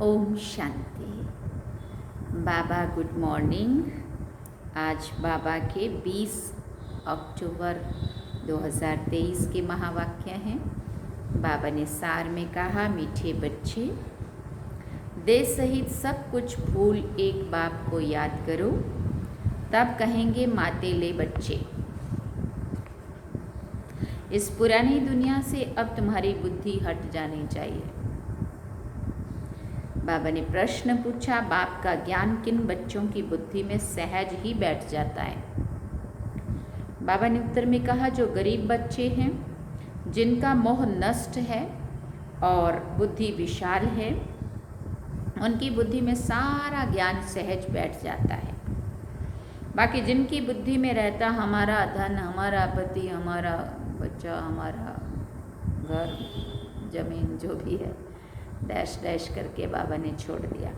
ओम शांति। बाबा good morning. आज बाबा के 20 अक्टूबर 2023 के महावाक्य हैं। बाबा ने सार में कहा, मीठे बच्चे, देश सहित सब कुछ भूल एक बाप को याद करो, तब कहेंगे मातेले बच्चे। इस पुरानी दुनिया से अब तुम्हारी बुद्धि हट जानी चाहिए। बाबा ने प्रश्न पूछा, बाप का ज्ञान किन बच्चों की बुद्धि में सहज ही बैठ जाता है? बाबा ने उत्तर में कहा, जो गरीब बच्चे हैं, जिनका मोह नष्ट है और बुद्धि विशाल है, उनकी बुद्धि में सारा ज्ञान सहज बैठ जाता है। बाकी जिनकी बुद्धि में रहता हमारा धन, हमारा पति, हमारा बच्चा, हमारा घर, जमीन, जो भी है, डैश डैश करके बाबा ने छोड़ दिया।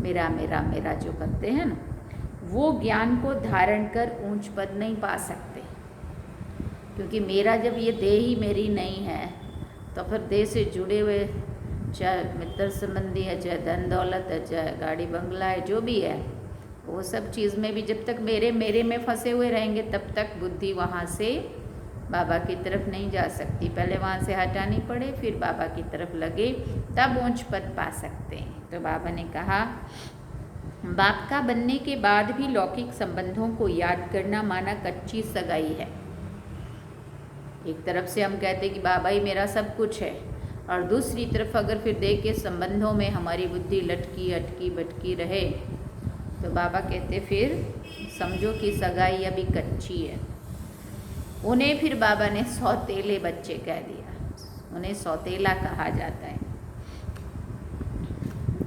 मेरा मेरा मेरा जो करते हैं ना, वो ज्ञान को धारण कर ऊंच पद नहीं पा सकते। क्योंकि मेरा जब ये देह ही मेरी नहीं है, तो फिर देह से जुड़े हुए चाहे मित्र संबंधी है, चाहे धन दौलत है, चाहे गाड़ी बंगला है, जो भी है, वो सब चीज़ में भी जब तक मेरे में फंसे हुए रहेंगे, तब तक बुद्धि वहाँ से बाबा की तरफ नहीं जा सकती। पहले वहाँ से हटानी पड़े, फिर बाबा की तरफ लगे, तब ऊंच पद पा सकते हैं। तो बाबा ने कहा, बाप का बनने के बाद भी लौकिक संबंधों को याद करना माना कच्ची सगाई है। एक तरफ से हम कहते कि बाबा ही मेरा सब कुछ है, और दूसरी तरफ अगर फिर देख के संबंधों में हमारी बुद्धि लटकी अटकी भटकी रहे, तो बाबा कहते फिर समझो कि सगाई अभी कच्ची है। उन्हें फिर बाबा ने सौतेले बच्चे कह दिया, उन्हें सौतेला कहा जाता है।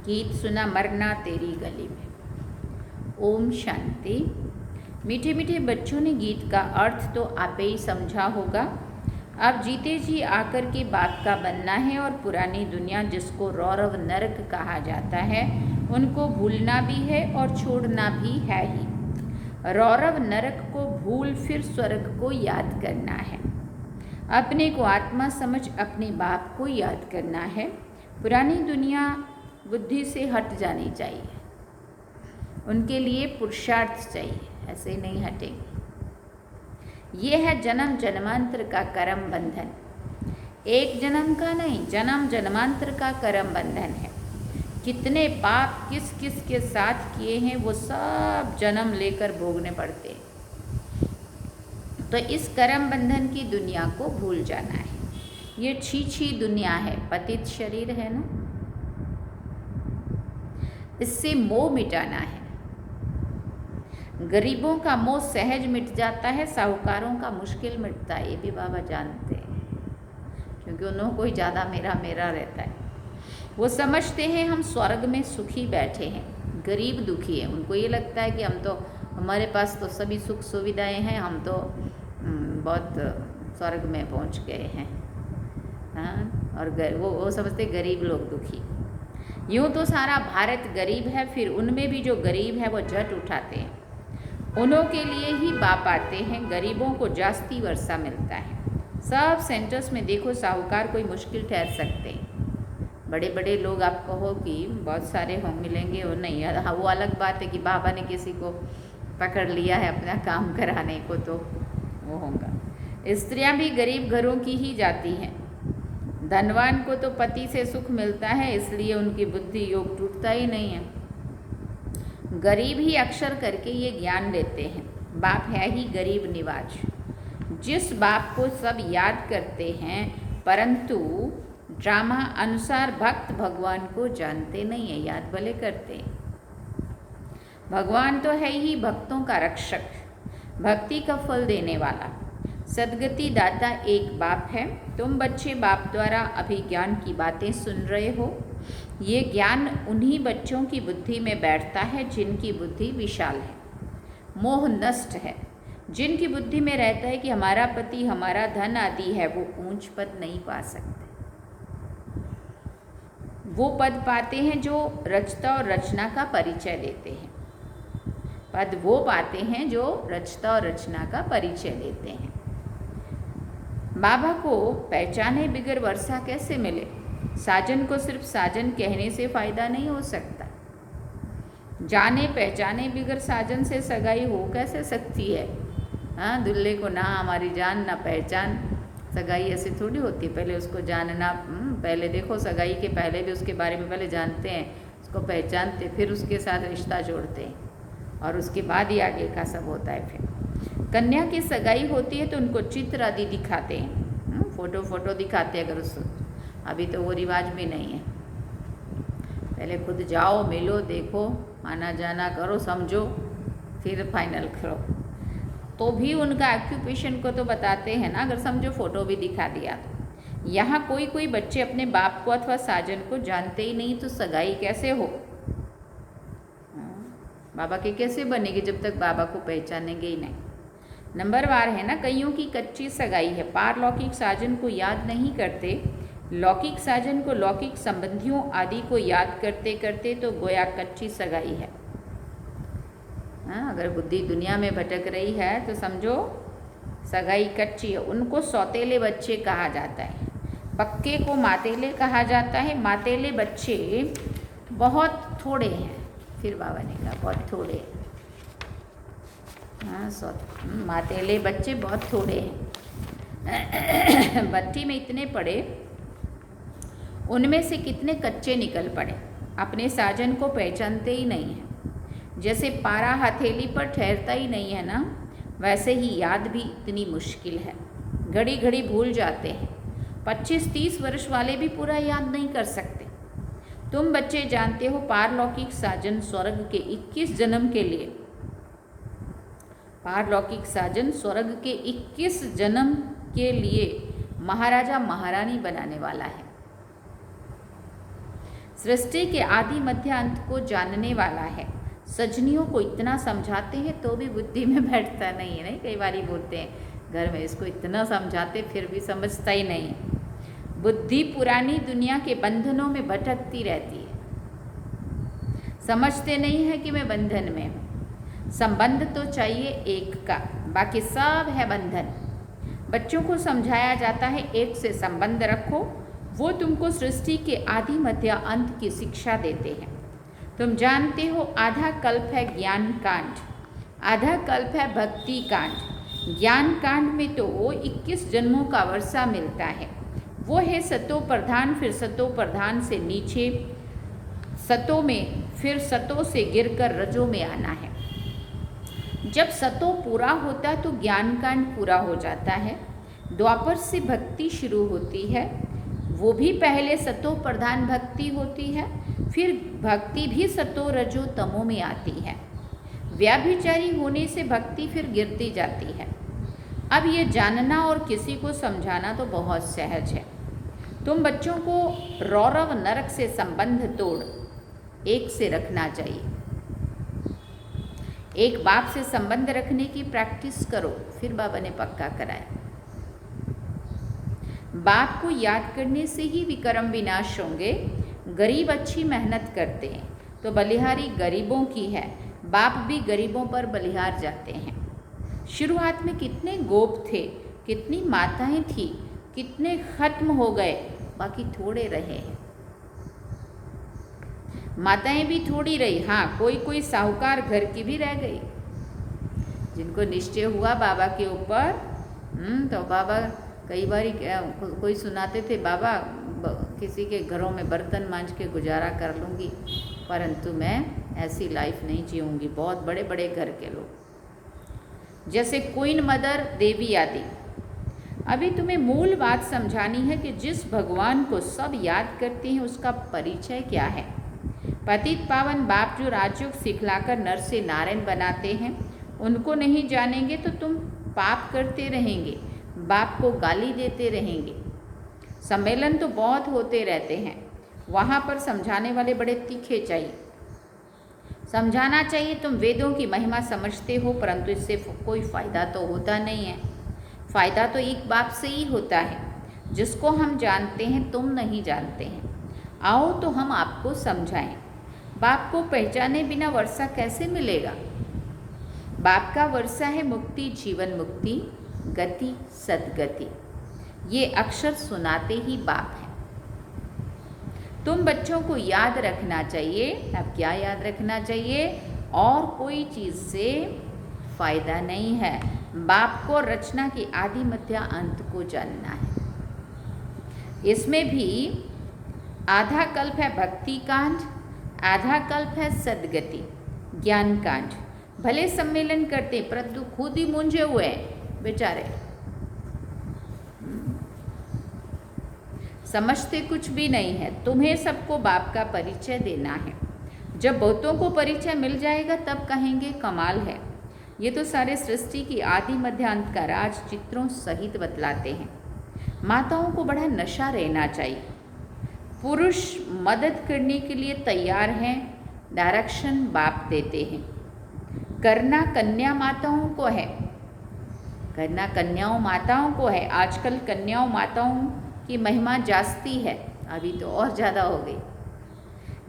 गीत सुना, मरना तेरी गली में। ओम शांति। मीठे मीठे बच्चों ने गीत का अर्थ तो आपे ही समझा होगा। अब जीते जी आकर के बाप का बनना है, और पुरानी दुनिया जिसको रौरव नरक कहा जाता है, उनको भूलना भी है और छोड़ना भी है ही। रौरव नरक को भूल फिर स्वर्ग को याद करना है। अपने को आत्मा समझ अपने बाप को याद करना है। पुरानी दुनिया बुद्धि से हट जानी चाहिए, उनके लिए पुरुषार्थ चाहिए, ऐसे नहीं हटेंगे। ये है जन्म जन्मांतर का कर्म बंधन। एक जन्म का नहीं, जन्म जन्मांतर का कर्म बंधन है। कितने पाप किस किस के साथ किए हैं, वो सब जन्म लेकर भोगने पड़ते हैं। तो इस कर्म बंधन की दुनिया को भूल जाना है। ये छी दुनिया है, पतित शरीर है ना, इससे मोह मिटाना है। गरीबों का मोह सहज मिट जाता है, साहूकारों का मुश्किल मिटता है। ये भी बाबा जानते हैं, क्योंकि उन्हों को ही ज़्यादा मेरा मेरा रहता है। वो समझते हैं हम स्वर्ग में सुखी बैठे हैं, गरीब दुखी है। उनको ये लगता है कि हम तो, हमारे पास तो सभी सुख सुविधाएं हैं, हम तो बहुत स्वर्ग में पहुंच गए हैं। हाँ, और वो समझते गरीब लोग दुखी। यूँ तो सारा भारत गरीब है, फिर उनमें भी जो गरीब है वो झट उठाते हैं। उन्हों के लिए ही बाप आते हैं। गरीबों को जास्ती वर्षा मिलता है। सब सेंटर्स में देखो, साहूकार कोई मुश्किल ठहर सकते हैं। बड़े बड़े लोग आप कहो कि बहुत सारे हों मिलेंगे, वो नहीं। हाँ, वो अलग बात है कि बाबा ने किसी को पकड़ लिया है अपना काम कराने को, तो वो होगा। स्त्रियां भी गरीब घरों की ही जाती हैं। धनवान को तो पति से सुख मिलता है, इसलिए उनकी बुद्धि योग टूटता ही नहीं है। गरीब ही अक्षर करके ये ज्ञान देते हैं। बाप है ही गरीब निवाज। जिस बाप को सब याद करते हैं, परंतु ड्रामा अनुसार भक्त भगवान को जानते नहीं है, याद भले करते हैं। भगवान तो है ही भक्तों का रक्षक, भक्ति का फल देने वाला, सद्गति दाता एक बाप है। तुम बच्चे बाप द्वारा अभी ज्ञान की बातें सुन रहे हो। ये ज्ञान उन्हीं बच्चों की बुद्धि में बैठता है जिनकी बुद्धि विशाल है, मोह नष्ट है। जिनकी बुद्धि में रहता है कि हमारा पति, हमारा धन आदि है, वो ऊंच पद नहीं पा सकते। वो पद पाते हैं जो रचता और रचना का परिचय देते हैं। पद वो पाते हैं जो रचता और रचना का परिचय देते हैं। बाबा को पहचाने बिगर वर्षा कैसे मिले? साजन को सिर्फ साजन कहने से फायदा नहीं हो सकता। जाने पहचाने बिगर साजन से सगाई हो कैसे सकती है? हाँ, दूल्हे को ना हमारी जान ना पहचान, सगाई ऐसे थोड़ी होती है। पहले उसको जानना, पहले देखो सगाई के पहले भी उसके बारे में पहले जानते हैं, उसको पहचानते, फिर उसके साथ रिश्ता जोड़ते हैं और उसके बाद ही आगे का सब होता है। फिर कन्या की सगाई होती है तो उनको चित्र आदि दिखाते हैं, फोटो दिखाते हैं। अगर उस अभी तो वो रिवाज भी नहीं है। पहले खुद जाओ, मिलो, देखो, आना जाना करो, समझो, फिर फाइनल करो। तो भी उनका ऑक्यूपेशन को तो बताते हैं ना, अगर समझो फोटो भी दिखा दिया तो। यहाँ कोई कोई बच्चे अपने बाप को अथवा साजन को जानते ही नहीं, तो सगाई कैसे हो? बाबा के कैसे बनेगी जब तक बाबा को पहचानेंगे ही नहीं। नंबरवार है ना, कईयों की कच्ची सगाई है। पारलौकिक साजन को याद नहीं करते, लौकिक साजन को लौकिक संबंधियों आदि को याद करते करते तो गोया कच्ची सगाई है। हाँ, अगर बुद्धि दुनिया में भटक रही है तो समझो सगाई कच्ची है। उनको सौतेले बच्चे कहा जाता है, पक्के को मातेले कहा जाता है। मातेले बच्चे बहुत थोड़े हैं, फिर बाबा ने कहा बहुत थोड़े। हाँ, मातेले बच्चे बहुत थोड़े हैं। भट्टी में इतने पड़े, उनमें से कितने कच्चे निकल पड़े, अपने साजन को पहचानते ही नहीं हैं। जैसे पारा हथेली पर ठहरता ही नहीं है ना, वैसे ही याद भी इतनी मुश्किल है, घड़ी घड़ी भूल जाते हैं। 25-30 वर्ष वाले भी पूरा याद नहीं कर सकते। तुम बच्चे जानते हो पारलौकिक साजन स्वर्ग के 21 जन्म के लिए, पारलौकिक साजन स्वर्ग के 21 जन्म के लिए महाराजा महारानी बनाने वाला है। सृष्टि के आदि मध्य अंत को जानने वाला है। सजनियों को इतना समझाते हैं तो भी बुद्धि में बैठता नहीं है। नहीं, कई बार बोलते हैं घर में, इसको इतना समझाते फिर भी समझता ही नहीं है। बुद्धि पुरानी दुनिया के बंधनों में भटकती रहती है, समझते नहीं है कि मैं बंधन में हूँ। संबंध तो चाहिए एक का, बाकी सब है बंधन। बच्चों को समझाया जाता है एक से संबंध रखो, वो तुमको सृष्टि के आदि मध्य अंत की शिक्षा देते हैं। तुम जानते हो आधा कल्प है ज्ञान कांड, आधा कल्प है भक्ति कांड। ज्ञान कांड में तो 21 जन्मों का वर्षा मिलता है, वो है सतो प्रधान, फिर सतो प्रधान से नीचे सतो में, फिर सतो से गिरकर रजो में आना है। जब सतो पूरा होता तो ज्ञान कांड पूरा हो जाता है। द्वापर से भक्ति शुरू होती है, वो भी पहले सतो प्रधान भक्ति होती है, फिर भक्ति भी सतो रजो तमो में आती है। व्याभिचारी होने से भक्ति फिर गिरती जाती है। अब ये जानना और किसी को समझाना तो बहुत सहज है। तुम बच्चों को रौरव नरक से संबंध तोड़ एक से रखना चाहिए। एक बाप से संबंध रखने की प्रैक्टिस करो, फिर बाबा ने पक्का कराया। बाप को याद करने से ही विक्रम विनाश होंगे। गरीब अच्छी मेहनत करते हैं तो बलिहारी गरीबों की है, बाप भी गरीबों पर बलिहार जाते हैं। शुरुआत में कितने गोप थे, कितनी माताएं थी, कितने खत्म हो गए, बाकी थोड़े रहे हैं। माताएं भी थोड़ी रही, हाँ कोई कोई साहूकार घर की भी रह गई, जिनको निश्चय हुआ बाबा के ऊपर। तो बाबा कई बार कोई सुनाते थे, बाबा किसी के घरों में बर्तन मांज के गुजारा कर लूँगी, परंतु मैं ऐसी लाइफ नहीं जीऊँगी। बहुत बड़े बड़े घर के लोग, जैसे क्वीन मदर देवी आदि। अभी तुम्हें मूल बात समझानी है कि जिस भगवान को सब याद करते हैं उसका परिचय क्या है। पतित पावन बाप जो राजयोग सिखलाकर नर से नारायण बनाते हैं, उनको नहीं जानेंगे तो तुम पाप करते रहेंगे, बाप को गाली देते रहेंगे। सम्मेलन तो बहुत होते रहते हैं, वहाँ पर समझाने वाले बड़े तीखे चाहिए। समझाना चाहिए तुम वेदों की महिमा समझते हो, परंतु इससे कोई फ़ायदा तो होता नहीं है। फ़ायदा तो एक बाप से ही होता है, जिसको हम जानते हैं तुम नहीं जानते हैं। आओ तो हम आपको समझाएं। बाप को पहचाने बिना वर्षा कैसे मिलेगा? बाप का वर्षा है मुक्ति, जीवन मुक्ति, गति सदगति। ये अक्षर सुनाते ही बाप है। तुम बच्चों को याद रखना चाहिए। अब क्या याद रखना चाहिए? और कोई चीज़ से फायदा नहीं है। बाप को रचना की आदि मध्य अंत को जानना है। इसमें भी आधा कल्प है भक्ति कांड, आधा कल्प है सदगति ज्ञान कांड। भले सम्मेलन करते परंतु खुद ही मूंझे हुए हैं बेचारे, समझते कुछ भी नहीं है। तुम्हें सबको बाप का परिचय देना है। जब बहुतों को परिचय मिल जाएगा तब कहेंगे कमाल है। ये तो सारे सृष्टि की आदि मध्य अंत का राज चित्रों सहित बतलाते हैं। माताओं को बड़ा नशा रहना चाहिए। पुरुष मदद करने के लिए तैयार हैं, डायरेक्शन बाप देते हैं। करना कन्या माताओं को है, करना कन्याओं माताओं को है। आजकल कन्याओं माताओं की महिमा जास्ती है, अभी तो और ज़्यादा हो गई।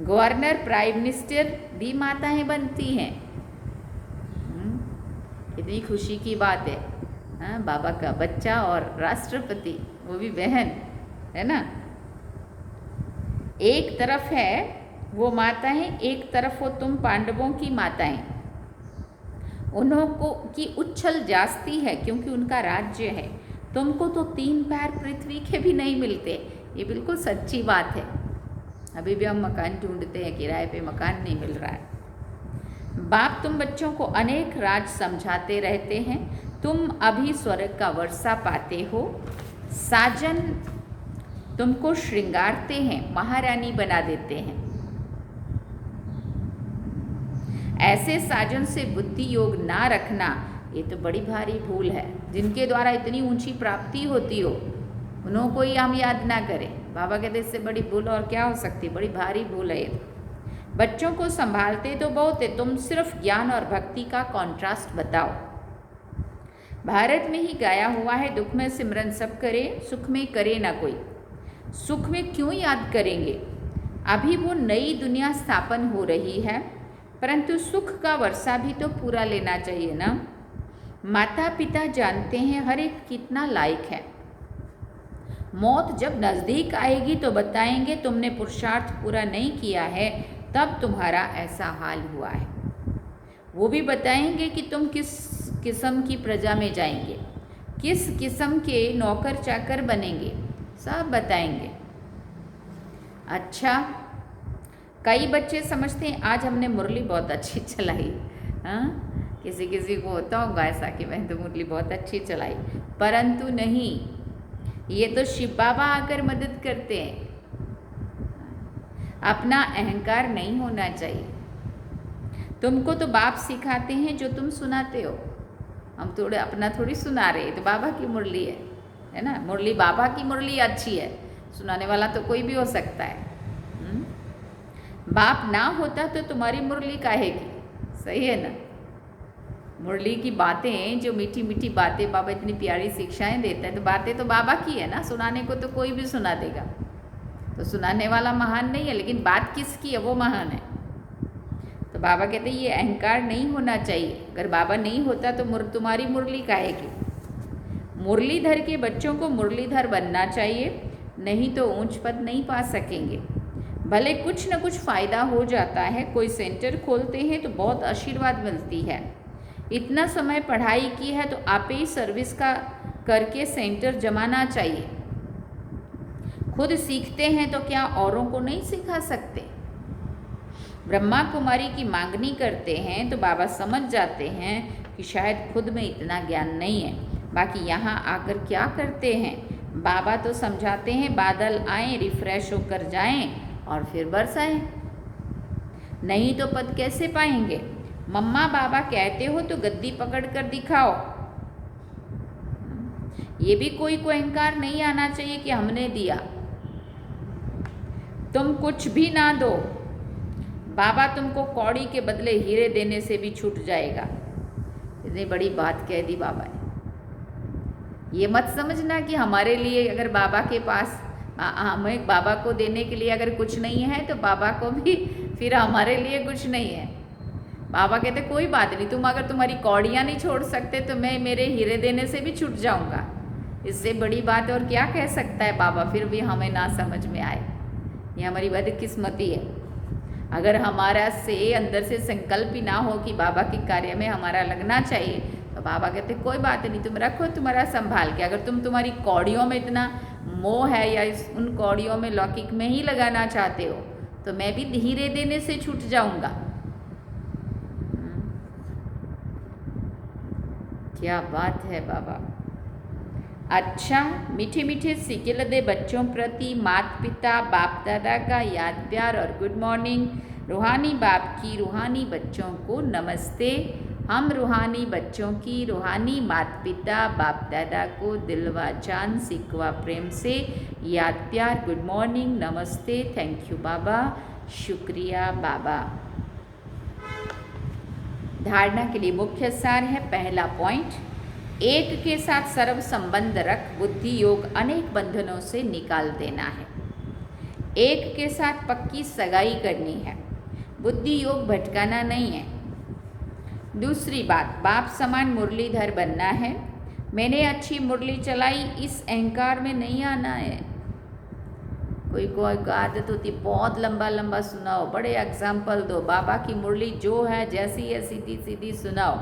गवर्नर प्राइम मिनिस्टर भी माताएं बनती हैं। कितनी खुशी की बात है। हाँ, बाबा का बच्चा और राष्ट्रपति, वो भी बहन, है ना। एक तरफ है वो माताएं, एक तरफ हो तुम पांडवों की माताएं। उन्हों को की उच्छल जास्ती है क्योंकि उनका राज्य है। तुमको तो 3 पैर पृथ्वी के भी नहीं मिलते। ये बिल्कुल सच्ची बात है। अभी भी हम मकान ढूंढते हैं, किराए पे मकान नहीं मिल रहा है। बाप तुम बच्चों को अनेक राज समझाते रहते हैं। तुम अभी स्वर्ग का वर्षा पाते हो। साजन तुमको श्रृंगारते हैं, महारानी बना देते हैं। ऐसे साजन से बुद्धि योग ना रखना, ये तो बड़ी भारी भूल है। जिनके द्वारा इतनी ऊंची प्राप्ति होती हो उन्हों को ही हम याद ना करें। बाबा कहते इससे बड़ी भूल और क्या हो सकती, बड़ी भारी भूल है ये। बच्चों को संभालते तो बहुत है, तुम सिर्फ ज्ञान और भक्ति का कॉन्ट्रास्ट बताओ। भारत में ही गाया हुआ है, दुख में सिमरन सब करे, सुख में करे ना कोई। सुख में क्यों याद करेंगे? अभी वो नई दुनिया स्थापन हो रही है, परंतु सुख का वर्षा भी तो पूरा लेना चाहिए ना। माता पिता जानते हैं हर एक कितना लायक है। मौत जब नज़दीक आएगी तो बताएंगे तुमने पुरुषार्थ पूरा नहीं किया है, तब तुम्हारा ऐसा हाल हुआ है। वो भी बताएंगे कि तुम किस किस्म की प्रजा में जाएंगे, किस किस्म के नौकर चाकर बनेंगे, सब बताएंगे। अच्छा, कई बच्चे समझते हैं आज हमने मुरली बहुत अच्छी चलाई। हाँ, किसी किसी को होता होगा ऐसा कि मैं तो मुरली बहुत अच्छी चलाई, परंतु नहीं, ये तो शिव बाबा आकर मदद करते हैं। अपना अहंकार नहीं होना चाहिए। तुमको तो बाप सिखाते हैं जो तुम सुनाते हो। हम थोड़े अपना थोड़ी सुना रहे, तो बाबा की मुरली है ना। मुरली बाबा की मुरली अच्छी है, सुनाने वाला तो कोई भी हो सकता है। बाप ना होता तो तुम्हारी मुरली काहे की, सही है ना। मुरली की बातें, जो मीठी मीठी बातें बाबा इतनी प्यारी शिक्षाएं देते हैं, तो बातें तो बाबा की है ना। सुनाने को तो कोई भी सुना देगा, तो सुनाने वाला महान नहीं है, लेकिन बात किसकी है वो महान है। तो बाबा कहते हैं ये अहंकार नहीं होना चाहिए। अगर बाबा नहीं होता तो तुम्हारी मुरली काहे की। मुरलीधर के बच्चों को मुरलीधर बनना चाहिए, नहीं तो ऊंच पद नहीं पा सकेंगे। भले कुछ न कुछ फ़ायदा हो जाता है। कोई सेंटर खोलते हैं तो बहुत आशीर्वाद मिलती है। इतना समय पढ़ाई की है तो आप ही सर्विस का करके सेंटर जमाना चाहिए। खुद सीखते हैं तो क्या औरों को नहीं सिखा सकते। ब्रह्मा कुमारी की मांगनी करते हैं तो बाबा समझ जाते हैं कि शायद खुद में इतना ज्ञान नहीं है। बाकी यहाँ आकर क्या करते हैं, बाबा तो समझाते हैं बादल आएँ, रिफ्रेश होकर जाएं और फिर बरसाएं। नहीं तो पद कैसे पाएंगे। मम्मा बाबा कहते हो तो गद्दी पकड़ कर दिखाओ। ये भी कोई को अहंकार नहीं आना चाहिए कि हमने दिया। तुम कुछ भी ना दो, बाबा तुमको कौड़ी के बदले हीरे देने से भी छूट जाएगा। इतनी बड़ी बात कह दी बाबा ने। ये मत समझना कि हमारे लिए अगर बाबा के पास हमें बाबा को देने के लिए अगर कुछ नहीं है तो बाबा को भी फिर हमारे लिए कुछ नहीं है। बाबा कहते कोई बात नहीं, तुम अगर तुम्हारी कौड़ियाँ नहीं छोड़ सकते तो मैं मेरे हीरे देने से भी छूट जाऊंगा, इससे बड़ी बात और क्या कह सकता है बाबा, फिर भी हमें ना समझ में आए। ये हमारी बदकिस्मती है। अगर हमारा से अंदर से संकल्प ही ना हो कि बाबा के कार्य में हमारा लगना चाहिए, तो बाबा कहते कोई बात नहीं, तुम रखो तुम्हारा संभाल के। अगर तुम्हारी कौड़ियों में इतना मोह है या उन कौड़ियों में लौकिक में ही लगाना चाहते हो, तो मैं भी धीरे देने से छूट जाऊंगा। क्या बात है बाबा। अच्छा, मीठे मीठे सिकिलदे बच्चों प्रति माता पिता बाप दादा का याद प्यार और गुड मॉर्निंग। रूहानी बाप की रूहानी बच्चों को नमस्ते। हम रूहानी बच्चों की रूहानी माता पिता बाप दादा को दिलवा जान सिकवा प्रेम से याद प्यार गुड मॉर्निंग नमस्ते। थैंक यू बाबा, शुक्रिया बाबा। धारणा के लिए मुख्य सार है। पहला पॉइंट, एक के साथ सर्व संबंध रख बुद्धि योग अनेक बंधनों से निकाल देना है। एक के साथ पक्की सगाई करनी है, बुद्धि योग भटकाना नहीं है। दूसरी बात, बाप समान मुरलीधर बनना है। मैंने अच्छी मुरली चलाई, इस अहंकार में नहीं आना है। कोई कोई आदत होती बहुत लंबा लंबा सुनाओ, बड़े एग्जाम्पल दो। बाबा की मुरली जो है जैसी है सीधी सीधी सुनाओ।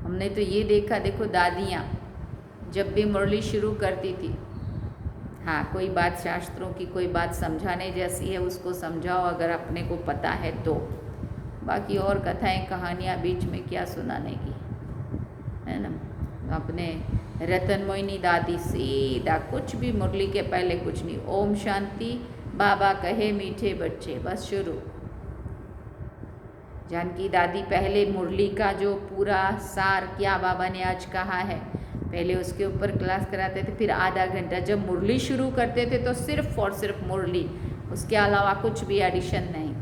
हमने तो ये देखा, देखो दादियाँ जब भी मुरली शुरू करती थी, हाँ कोई बात शास्त्रों की कोई बात समझाने जैसी है उसको समझाओ अगर अपने को पता है तो, बाकी और कथाएं कहानियाँ बीच में क्या सुनाने की, है ना। अपने रतन मोहिनी दादी सीधा कुछ भी मुरली के पहले कुछ नहीं, ओम शांति बाबा कहे मीठे बच्चे, बस शुरू। जानकी दादी पहले मुरली का जो पूरा सार क्या बाबा ने आज कहा है, पहले उसके ऊपर क्लास कराते थे, फिर आधा घंटा जब मुरली शुरू करते थे तो सिर्फ और सिर्फ मुरली, उसके अलावा कुछ भी एडिशन नहीं,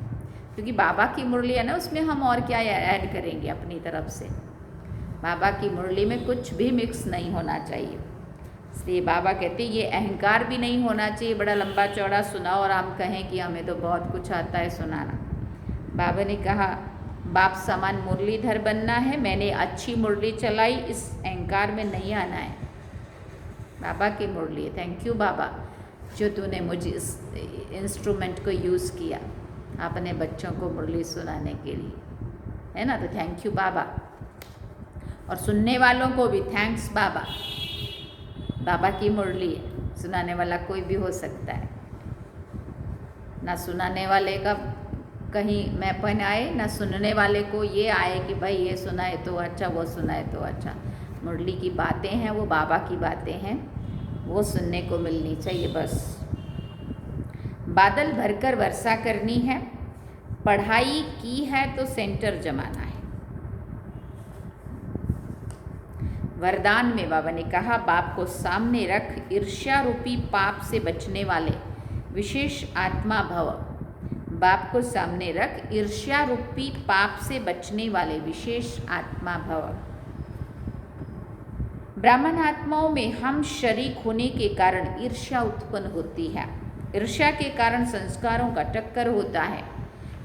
क्योंकि बाबा की मुरली है ना, उसमें हम और क्या ऐड करेंगे अपनी तरफ से। बाबा की मुरली में कुछ भी मिक्स नहीं होना चाहिए। इसलिए बाबा कहते ये अहंकार भी नहीं होना चाहिए, बड़ा लंबा चौड़ा सुनाओ और हम कहें कि हमें तो बहुत कुछ आता है सुनाना। बाबा ने कहा बाप समान मुरलीधर बनना है, मैंने अच्छी मुरली चलाई, इस अहंकार में नहीं आना है। बाबा की मुरली है। थैंक यू बाबा जो तूने मुझे इस इंस्ट्रूमेंट को यूज़ किया अपने बच्चों को मुरली सुनाने के लिए, है ना। तो थैंक यू बाबा, और सुनने वालों को भी थैंक्स बाबा। बाबा की मुरली है, सुनाने वाला कोई भी हो सकता है ना। सुनाने वाले का कहीं मैपन आए ना, सुनने वाले को ये आए कि भाई ये सुनाए तो अच्छा, वो सुनाए तो अच्छा। मुरली की बातें हैं, वो बाबा की बातें हैं, वो सुनने को मिलनी चाहिए बस। बादल भरकर वर्षा करनी है, पढ़ाई की है तो सेंटर जमाना है। वरदान में बाबा ने कहा बाप को सामने रख ईर्ष्या रूपी पाप से बचने वाले विशेष आत्मा भव। बाप को सामने रख ईर्ष्या रूपी पाप से बचने वाले विशेष आत्मा भव। ब्राह्मण आत्माओं में हम शरीक होने के कारण ईर्ष्या उत्पन्न होती है। ईर्ष्या के कारण संस्कारों का टक्कर होता है,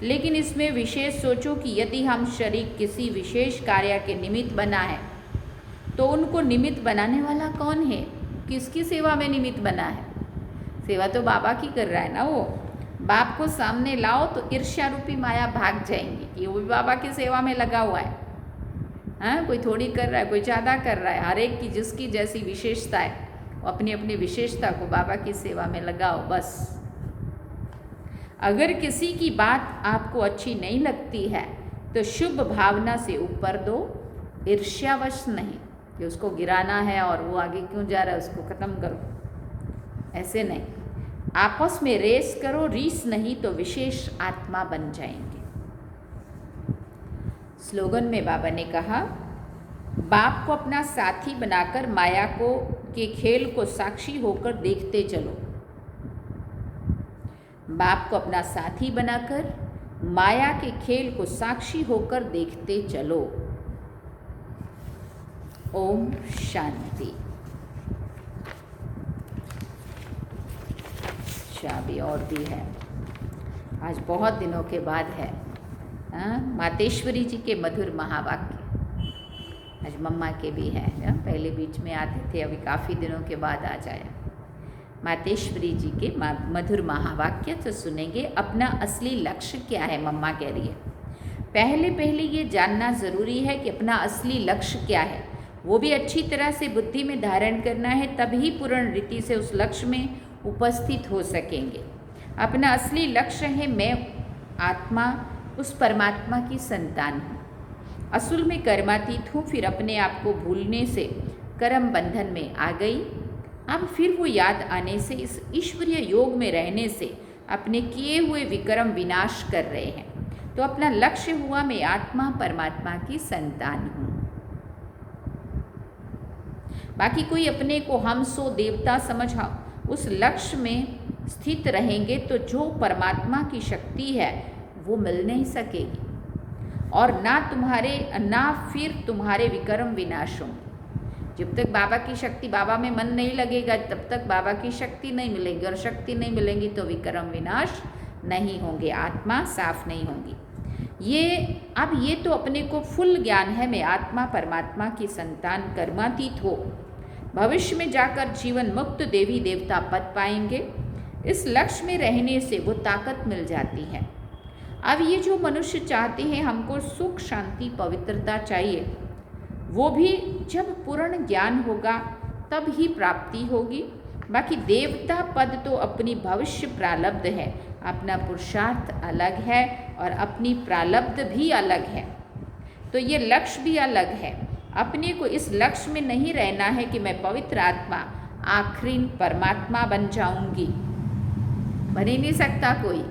लेकिन इसमें विशेष सोचो कि यदि हम शरीक किसी विशेष कार्य के निमित्त बना है तो उनको निमित्त बनाने वाला कौन है, किसकी सेवा में निमित्त बना है। सेवा तो बाबा की कर रहा है ना। वो बाप को सामने लाओ तो ईर्ष्या रूपी माया भाग जाएंगी कि वो भी बाबा की सेवा में लगा हुआ है। हाँ, कोई थोड़ी कर रहा है, कोई ज़्यादा कर रहा है। हर एक की जिसकी जैसी विशेषता है, वो अपनी अपनी विशेषता को बाबा की सेवा में लगाओ बस। अगर किसी की बात आपको अच्छी नहीं लगती है तो शुभ भावना से ऊपर दो, ईर्ष्यावश नहीं कि उसको गिराना है और वो आगे क्यों जा रहा है उसको ख़त्म करो, ऐसे नहीं। आपस में रेस करो, रीस नहीं तो विशेष आत्मा बन जाएंगे। स्लोगन में बाबा ने कहा बाप को अपना साथी बनाकर माया को के खेल को साक्षी होकर देखते चलो। बाप को अपना साथी बनाकर माया के खेल को साक्षी होकर देखते चलो। ओम शांति। भी और भी है, आज बहुत दिनों के बाद है। मातेश्वरी जी के मधुर महावाक्य आज मम्मा के भी हैं, पहले बीच में आते थे, अभी काफ़ी दिनों के बाद आ जाया। मातेश्वरी जी के मधुर महावाक्य तो सुनेंगे। अपना असली लक्ष्य क्या है, मम्मा कह रही है। पहले ये जानना ज़रूरी है कि अपना असली लक्ष्य क्या है, वो भी अच्छी तरह से बुद्धि में धारण करना है, तभी पूर्ण रीति से उस लक्ष्य में उपस्थित हो सकेंगे। अपना असली लक्ष्य है मैं आत्मा, उस परमात्मा की संतान हूँ, असल में कर्मातीत हूँ, फिर अपने आप को भूलने से कर्म बंधन में आ गई। अब फिर वो याद आने से, इस ईश्वरीय योग में रहने से अपने किए हुए विक्रम विनाश कर रहे हैं। तो अपना लक्ष्य हुआ मैं आत्मा परमात्मा की संतान हूँ। बाकी कोई अपने को हम सो देवता समझ उस लक्ष्य में स्थित रहेंगे तो जो परमात्मा की शक्ति है वो मिल नहीं सकेगी, और ना फिर तुम्हारे विक्रम विनाश होंगे। जब तक बाबा की शक्ति, बाबा में मन नहीं लगेगा, तब तक बाबा की शक्ति नहीं मिलेगी, और शक्ति नहीं मिलेगी तो विक्रम विनाश नहीं होंगे, आत्मा साफ नहीं होगी। ये तो अपने को फुल ज्ञान है, मैं आत्मा परमात्मा की संतान, कर्मातीत हो, भविष्य में जाकर जीवन मुक्त देवी देवता पद पाएंगे। इस लक्ष्य में रहने से वो ताकत मिल जाती है। अब ये जो मनुष्य चाहते हैं हमको सुख शांति पवित्रता चाहिए, वो भी जब पूर्ण ज्ञान होगा तब ही प्राप्ति होगी। बाकी देवता पद तो अपनी भविष्य प्रारब्ध है, अपना पुरुषार्थ अलग है और अपनी प्रारब्ध भी अलग है, तो ये लक्ष्य भी अलग है। अपने को इस लक्ष्य में नहीं रहना है कि मैं पवित्र आत्मा आखिरी परमात्मा बन जाऊंगी, बन ही नहीं सकता कोई,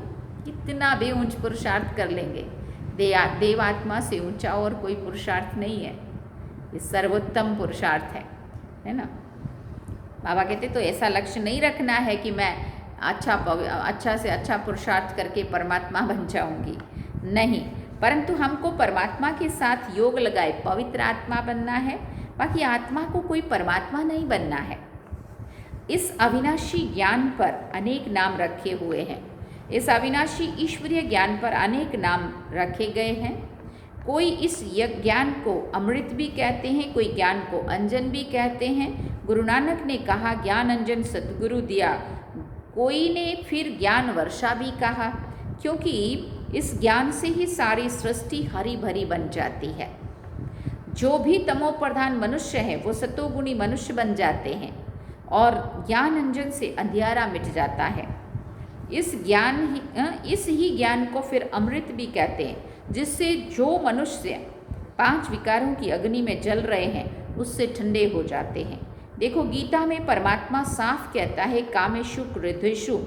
कितना भी ऊंच पुरुषार्थ कर लेंगे, देवात्मा से ऊंचा और कोई पुरुषार्थ नहीं है, ये सर्वोत्तम पुरुषार्थ है ना। बाबा कहते तो ऐसा लक्ष्य नहीं रखना है कि मैं अच्छा से अच्छा पुरुषार्थ करके परमात्मा बन जाऊंगी, नहीं, परंतु हमको परमात्मा के साथ योग लगाए पवित्र आत्मा बनना है। बाकी आत्मा को कोई परमात्मा नहीं बनना है। इस अविनाशी ज्ञान पर अनेक नाम रखे हुए हैं, इस अविनाशी ईश्वरीय ज्ञान पर अनेक नाम रखे गए हैं। कोई इस ज्ञान को अमृत भी कहते हैं, कोई ज्ञान को अंजन भी कहते हैं। गुरु नानक ने कहा ज्ञान अंजन सतगुरु दिया, कोई ने फिर ज्ञान वर्षा भी कहा, क्योंकि इस ज्ञान से ही सारी सृष्टि हरी भरी बन जाती है। जो भी तमो प्रधान मनुष्य है वो सतोगुणी मनुष्य बन जाते हैं, और ज्ञान अंजन से अंधियारा मिट जाता है। इस ही ज्ञान को फिर अमृत भी कहते हैं, जिससे जो मनुष्य 5 विकारों की अग्नि में जल रहे हैं उससे ठंडे हो जाते हैं। देखो गीता में परमात्मा साफ कहता है कामेषु क्रोधेषु,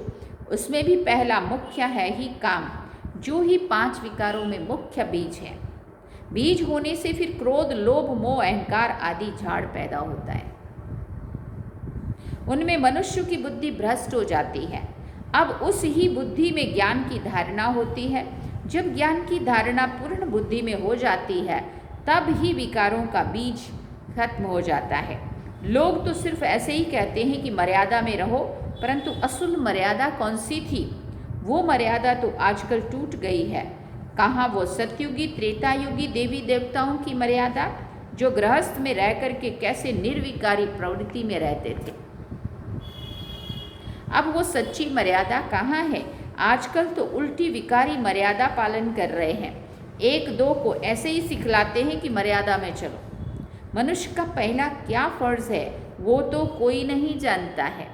उसमें भी पहला मुख्य है ही काम, जो ही 5 विकारों में मुख्य बीज है। बीज होने से फिर क्रोध, लोभ, मोह, अहंकार आदि झाड़ पैदा होता है, उनमें मनुष्य की बुद्धि भ्रष्ट हो जाती है। अब उस ही बुद्धि में ज्ञान की धारणा होती है। जब ज्ञान की धारणा पूर्ण बुद्धि में हो जाती है तब ही विकारों का बीज खत्म हो जाता है। लोग तो सिर्फ ऐसे ही कहते हैं कि मर्यादा में रहो, परंतु असल मर्यादा कौन सी थी? वो मर्यादा तो आजकल टूट गई है। कहाँ वो सतयुगी त्रेतायुगी देवी देवताओं की मर्यादा, जो गृहस्थ में रह कर के कैसे निर्विकारी प्रवृत्ति में रहते थे। अब वो सच्ची मर्यादा कहाँ है? आजकल तो उल्टी विकारी मर्यादा पालन कर रहे हैं। 1-2 को ऐसे ही सिखलाते हैं कि मर्यादा में चलो। मनुष्य का पहला क्या फर्ज है वो तो कोई नहीं जानता है,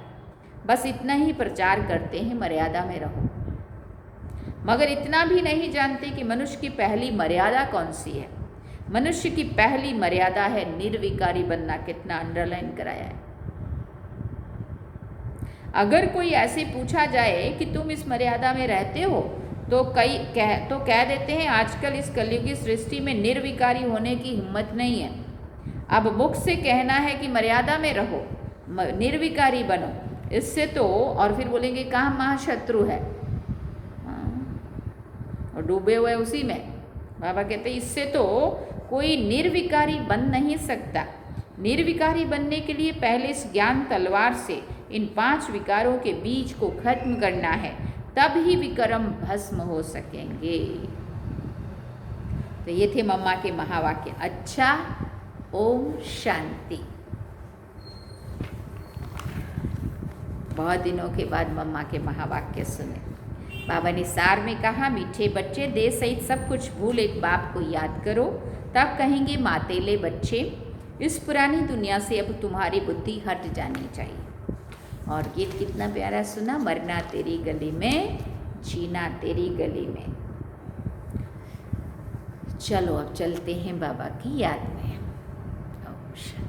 बस इतना ही प्रचार करते हैं मर्यादा में रहो, मगर इतना भी नहीं जानते कि मनुष्य की पहली मर्यादा कौन सी है। मनुष्य की पहली मर्यादा है निर्विकारी बनना। कितना अंडरलाइन कराया है। अगर कोई ऐसे पूछा जाए कि तुम इस मर्यादा में रहते हो तो कह देते हैं आजकल इस कलयुगी सृष्टि में निर्विकारी होने की हिम्मत नहीं है। अब मुख से कहना है कि मर्यादा में रहो, निर्विकारी बनो, इससे तो, और फिर बोलेंगे कहाँ महाशत्रु है और डूबे हुए उसी में। बाबा कहते हैं इससे तो कोई निर्विकारी बन नहीं सकता। निर्विकारी बनने के लिए पहले इस ज्ञान तलवार से इन 5 विकारों के बीज को खत्म करना है, तब ही विक्रम भस्म हो सकेंगे। तो ये थे मम्मा के महावाक्य। अच्छा ओम शांति। बहुत दिनों के बाद मम्मा के महावाक्य सुने। बाबा ने सार में कहा, मीठे बच्चे, देह सहित सब कुछ भूल एक बाप को याद करो, तब कहेंगे मातेले बच्चे, इस पुरानी दुनिया से अब तुम्हारी बुद्धि हट जानी चाहिए। और गीत कितना प्यारा सुना, मरना तेरी गली में, जीना तेरी गली में। चलो अब चलते हैं बाबा की याद में। ओम शांति।